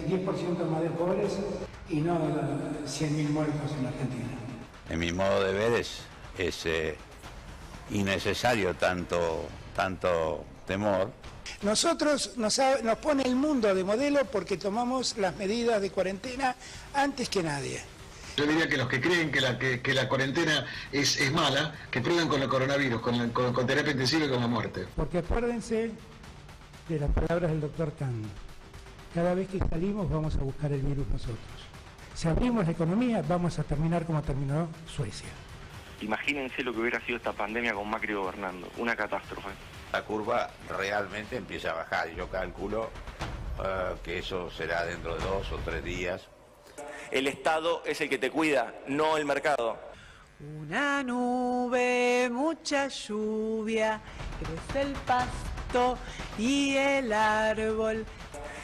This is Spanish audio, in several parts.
10% más de pobres y no 100.000 muertos en Argentina. En mi modo de ver es innecesario tanto temor. Nosotros nos pone el mundo de modelo porque tomamos las medidas de cuarentena antes que nadie. Yo diría que los que creen que la cuarentena es mala, que prueben con el coronavirus, con terapia intensiva y con la muerte. Porque acuérdense de las palabras del doctor Kahn. Cada vez que salimos vamos a buscar el virus nosotros. Si abrimos la economía vamos a terminar como terminó Suecia. Imagínense lo que hubiera sido esta pandemia con Macri gobernando, una catástrofe. La curva realmente empieza a bajar y yo calculo que eso será dentro de 2 o 3 días. El Estado es el que te cuida, no el mercado. Una nube, mucha lluvia, crece el pasto y el árbol.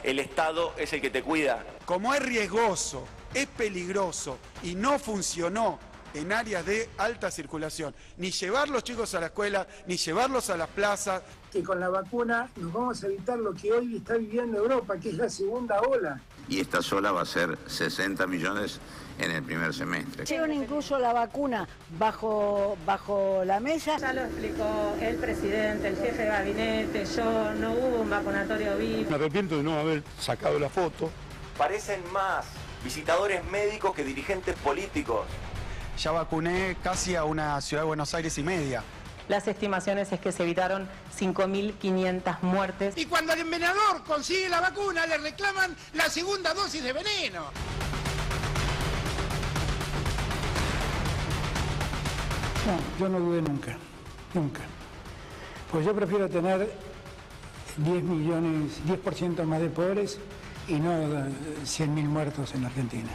El Estado es el que te cuida. Como es riesgoso, es peligroso y no funcionó en áreas de alta circulación, ni llevar los chicos a la escuela, ni llevarlos a las plazas. Que con la vacuna nos vamos a evitar lo que hoy está viviendo Europa, que es la segunda ola. Y esta sola va a ser 60 millones en el primer semestre. Pusieron incluso la vacuna bajo la mesa. Ya lo explicó el presidente, el jefe de gabinete, yo, no hubo un vacunatorio VIP. Me arrepiento de no haber sacado la foto. Parecen más visitadores médicos que dirigentes políticos. Ya vacuné casi a una ciudad de Buenos Aires y media. Las estimaciones es que se evitaron 5.500 muertes. Y cuando el envenenador consigue la vacuna, le reclaman la segunda dosis de veneno. No, yo no dudé nunca. Pues yo prefiero tener 10% más de pobres y no 100.000 muertos en Argentina.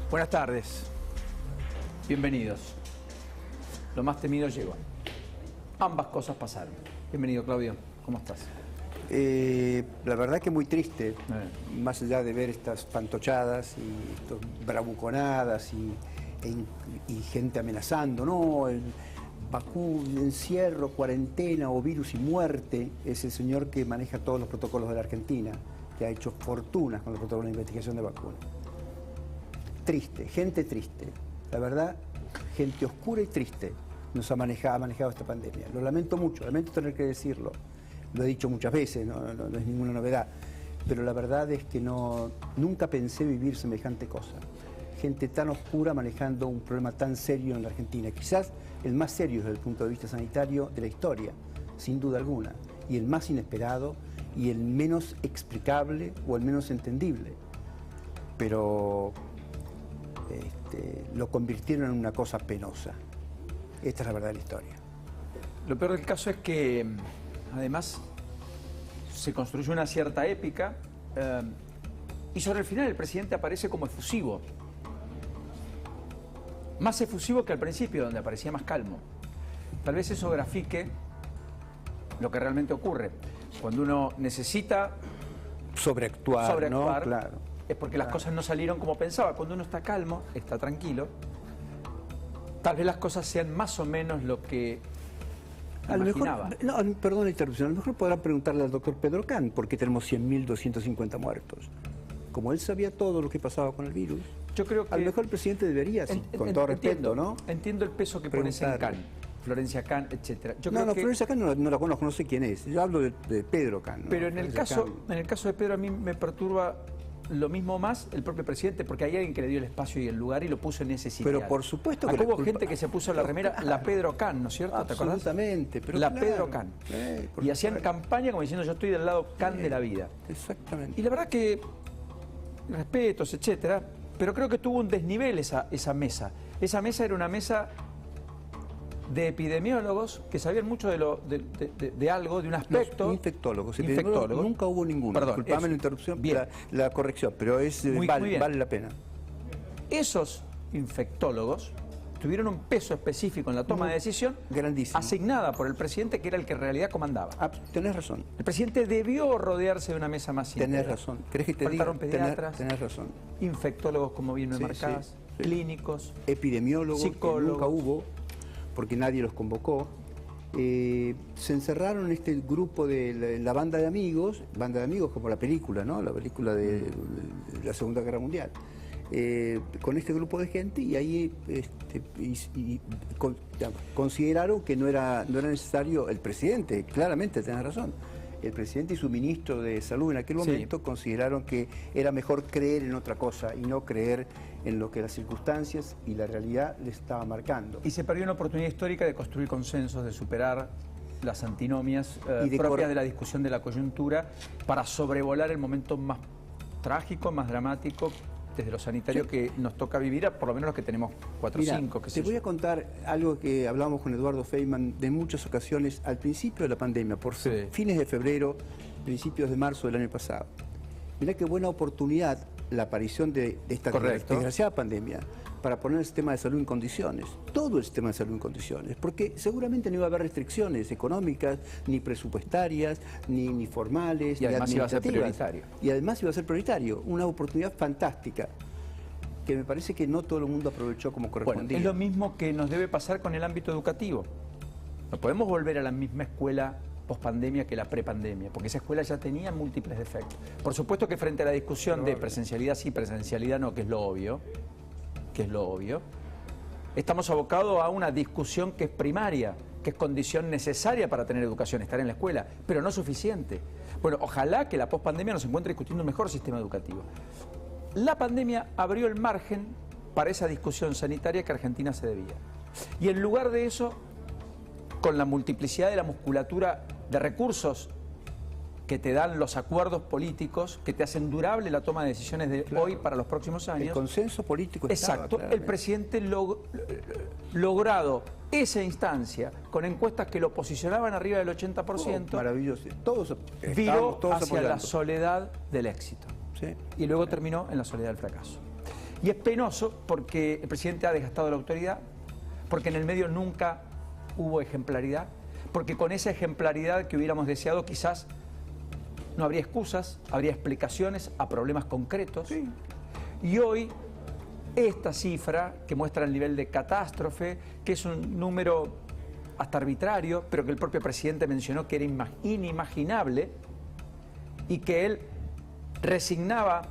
Buenas tardes, bienvenidos. Lo más temido llegó. Ambas cosas pasaron. Bienvenido, Claudio, ¿cómo estás? La verdad que muy triste, más allá de ver estas fantochadas y estas bravuconadas y gente amenazando, ¿no? El encierro, cuarentena o virus y muerte, es el señor que maneja todos los protocolos de la Argentina, que ha hecho fortunas con los protocolos de investigación de vacunas. Triste, gente triste, la verdad, gente oscura y triste nos ha manejado esta pandemia. Lo lamento mucho, lamento tener que decirlo, lo he dicho muchas veces, no es ninguna novedad, pero la verdad es que nunca pensé vivir semejante cosa. Gente tan oscura manejando un problema tan serio en la Argentina, quizás el más serio desde el punto de vista sanitario de la historia, sin duda alguna, y el más inesperado y el menos explicable o el menos entendible, pero lo convirtieron en una cosa penosa. Esta es la verdad de la historia. Lo peor del caso es que, además, se construyó una cierta épica y sobre el final el presidente aparece como efusivo. Más efusivo que al principio, donde aparecía más calmo. Tal vez eso grafique lo que realmente ocurre. Cuando uno necesita sobreactuar, ¿no? Claro. Es porque las cosas no salieron como pensaba. Cuando uno está calmo, está tranquilo, tal vez las cosas sean más o menos lo que imaginaba. Perdón la interrupción, a lo mejor podrán preguntarle al doctor Pedro Kahn por qué tenemos 100.250 muertos. Como él sabía todo lo que pasaba con el virus, yo creo que a lo mejor el presidente debería, con todo respeto, ¿no? Entiendo el peso que pones en Kahn, Florencia Kahn, etc. Florencia Kahn no la conozco, no sé quién es. Yo hablo de Pedro Kahn, ¿no? Pero en el caso de Pedro a mí me perturba lo mismo más el propio presidente, porque hay alguien que le dio el espacio y el lugar y lo puso en ese sitio. Pero por supuesto que hubo gente que se puso la remera, la Pedro Kahn, ¿no es cierto? ¿Te acordás? Absolutamente. Pero la Pedro Kahn. Y hacían campaña como diciendo yo estoy del lado Kahn de la vida. Exactamente. Y la verdad que, respetos, etcétera, pero creo que tuvo un desnivel esa mesa. Esa mesa era una mesa de epidemiólogos que sabían mucho de algo, de un aspecto. No, infectólogos. Nunca hubo ninguno. Perdón, disculpame la interrupción, la corrección, pero vale la pena. Esos infectólogos tuvieron un peso específico en la toma de decisión grandísimo, asignada por el presidente, que era el que en realidad comandaba. Tenés razón. El presidente debió rodearse de una mesa más íntegra. Tenés razón. ¿Querés que te Faltaron diga? pediatras, tenés razón. Infectólogos, como bien me marcabas, clínicos, epidemiólogos, psicólogos. nunca hubo, porque nadie los convocó, se encerraron en este grupo de la banda de amigos como la película, ¿no? La película de la Segunda Guerra Mundial. Con este grupo de gente y ahí consideraron que no era necesario, el presidente, claramente tenés razón, el presidente y su ministro de Salud en aquel momento consideraron que era mejor creer en otra cosa y no creer en lo que las circunstancias y la realidad les estaba marcando. Y se perdió una oportunidad histórica de construir consensos, de superar las antinomias propias de la discusión de la coyuntura para sobrevolar el momento más trágico, más dramático desde lo sanitario que nos toca vivir, por lo menos los que tenemos 4 o 5. Te voy a contar algo que hablamos con Eduardo Feynman de muchas ocasiones al principio de la pandemia, por fines de febrero, principios de marzo del año pasado. Mirá qué buena oportunidad la aparición de esta desgraciada pandemia para poner el sistema de salud en condiciones, todo el sistema de salud en condiciones, porque seguramente no iba a haber restricciones económicas, ni presupuestarias, ni formales, y además ni iba a ser prioritario. Y además iba a ser prioritario, una oportunidad fantástica, que me parece que no todo el mundo aprovechó como correspondía. Bueno, es lo mismo que nos debe pasar con el ámbito educativo. No podemos volver a la misma escuela pospandemia que la prepandemia, porque esa escuela ya tenía múltiples defectos. Por supuesto que frente a la discusión de presencialidad sí, presencialidad no, que es lo obvio, estamos abocados a una discusión que es primaria, que es condición necesaria para tener educación, estar en la escuela, pero no suficiente. Bueno, ojalá que la pospandemia nos encuentre discutiendo un mejor sistema educativo. La pandemia abrió el margen para esa discusión sanitaria que Argentina se debía. Y en lugar de eso, con la multiplicidad de la musculatura de recursos que te dan los acuerdos políticos, que te hacen durable la toma de decisiones de hoy para los próximos años. El consenso político estaba, exacto, claramente. El presidente logrado esa instancia, con encuestas que lo posicionaban arriba del 80%, maravilloso. Todos viró hacia apoyando. la soledad del éxito. Sí. Y luego terminó en la soledad del fracaso. Y es penoso porque el presidente ha desgastado la autoridad, porque en el medio nunca hubo ejemplaridad, porque con esa ejemplaridad que hubiéramos deseado quizás no habría excusas, habría explicaciones a problemas concretos. Sí. Y hoy esta cifra que muestra el nivel de catástrofe, que es un número hasta arbitrario, pero que el propio presidente mencionó que era inimaginable y que él resignaba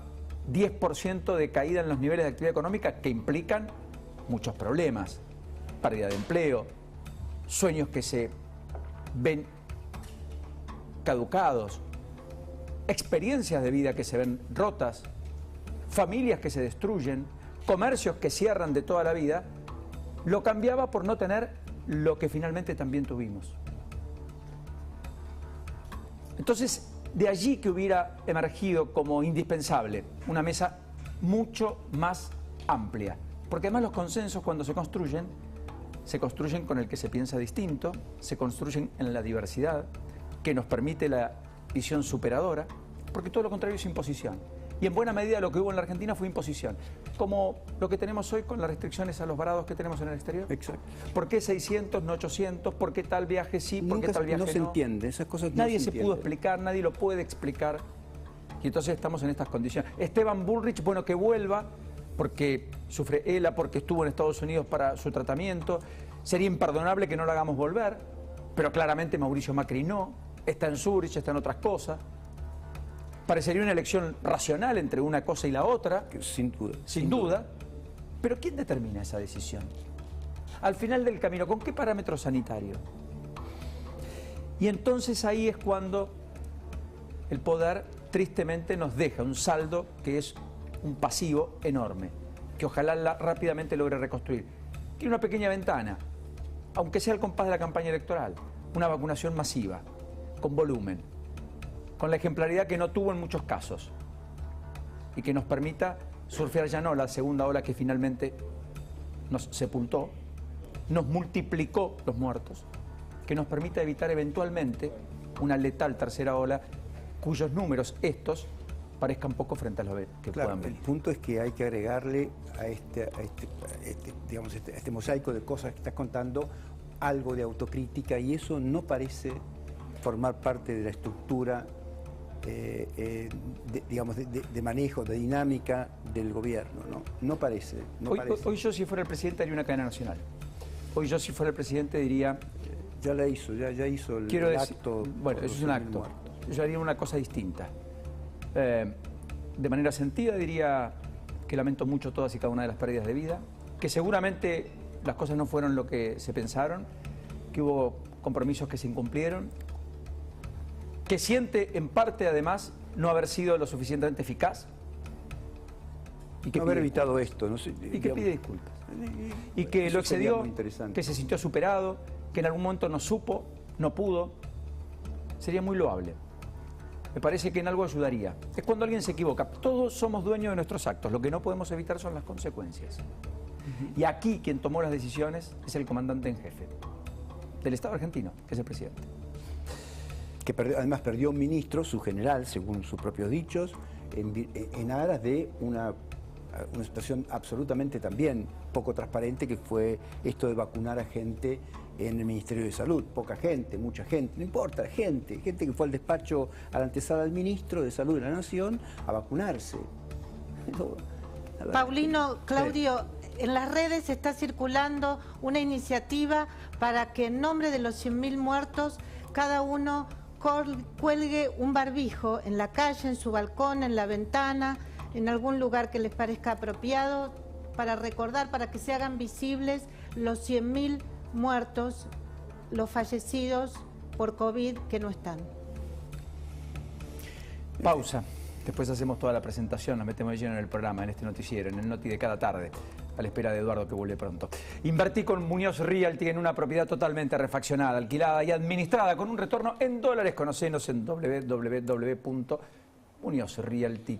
10% de caída en los niveles de actividad económica que implican muchos problemas, pérdida de empleo, sueños que se ven caducados, experiencias de vida que se ven rotas, familias que se destruyen, comercios que cierran de toda la vida, lo cambiaba por no tener lo que finalmente también tuvimos. Entonces, de allí que hubiera emergido como indispensable una mesa mucho más amplia, porque además los consensos cuando se construyen con el que se piensa distinto, se construyen en la diversidad, que nos permite la visión superadora, porque todo lo contrario es imposición. Y en buena medida lo que hubo en la Argentina fue imposición, como lo que tenemos hoy con las restricciones a los varados que tenemos en el exterior. Exacto. ¿Por qué 600, no 800? ¿Por qué tal viaje sí? ¿Por qué tal viaje no? No se entiende, esas cosas nadie se pudo explicar, nadie lo puede explicar. Y entonces estamos en estas condiciones. Esteban Bullrich, bueno, que vuelva, porque sufre ELA, porque estuvo en Estados Unidos para su tratamiento. Sería imperdonable que no lo hagamos volver, pero claramente Mauricio Macri no. Está en Zurich, está en otras cosas. Parecería una elección racional entre una cosa y la otra. Sin duda. Sin duda. Pero ¿quién determina esa decisión? Al final del camino, ¿con qué parámetro sanitario? Y entonces ahí es cuando el poder tristemente nos deja un saldo que es un pasivo enorme, que ojalá rápidamente logre reconstruir. Tiene una pequeña ventana, aunque sea al compás de la campaña electoral, una vacunación masiva, con volumen, con la ejemplaridad que no tuvo en muchos casos y que nos permita surfear ya no la segunda ola que finalmente nos sepultó, nos multiplicó los muertos, que nos permita evitar eventualmente una letal tercera ola cuyos números estos parezcan poco frente a los que puedan venir. El punto es que hay que agregarle a este mosaico de cosas que estás contando algo de autocrítica, y eso no parece formar parte de la estructura de manejo, de dinámica del gobierno, ¿no? No parece. Hoy yo si fuera el presidente haría una cadena nacional. Hoy yo si fuera el presidente diría, Ya la hizo, ya hizo el acto. Bueno, eso es un acto. Yo haría una cosa distinta. De manera sentida diría que lamento mucho todas y cada una de las pérdidas de vida, que seguramente las cosas no fueron lo que se pensaron, que hubo compromisos que se incumplieron, que siente en parte además no haber sido lo suficientemente eficaz y que no haber evitado esto, no sé, y que pide disculpas y que lo excedió, que se sintió superado, que en algún momento no supo, no pudo. Sería muy loable. Me parece que en algo ayudaría. Es cuando alguien se equivoca. Todos somos dueños de nuestros actos. Lo que no podemos evitar son las consecuencias. Y aquí quien tomó las decisiones es el comandante en jefe del Estado argentino, que es el presidente. Que además perdió un ministro, su general, según sus propios dichos, en aras de una situación absolutamente también poco transparente, que fue esto de vacunar a gente en el Ministerio de Salud. Poca gente, mucha gente, no importa, gente que fue al despacho a la antesala del ministro de Salud de la Nación a vacunarse. Paulino, Claudio, en las redes está circulando una iniciativa para que en nombre de los 100.000 muertos cada uno cuelgue un barbijo en la calle, en su balcón, en la ventana, en algún lugar que les parezca apropiado, para recordar, para que se hagan visibles los 100.000 muertos, los fallecidos por COVID que no están. Pausa. Después hacemos toda la presentación, nos metemos de lleno en el programa, en este noticiero, en el Noti de cada tarde, a la espera de Eduardo, que vuelve pronto. Invertí con Muñoz Realty en una propiedad totalmente refaccionada, alquilada y administrada con un retorno en dólares. Conocenos en www.muñozrealty.com.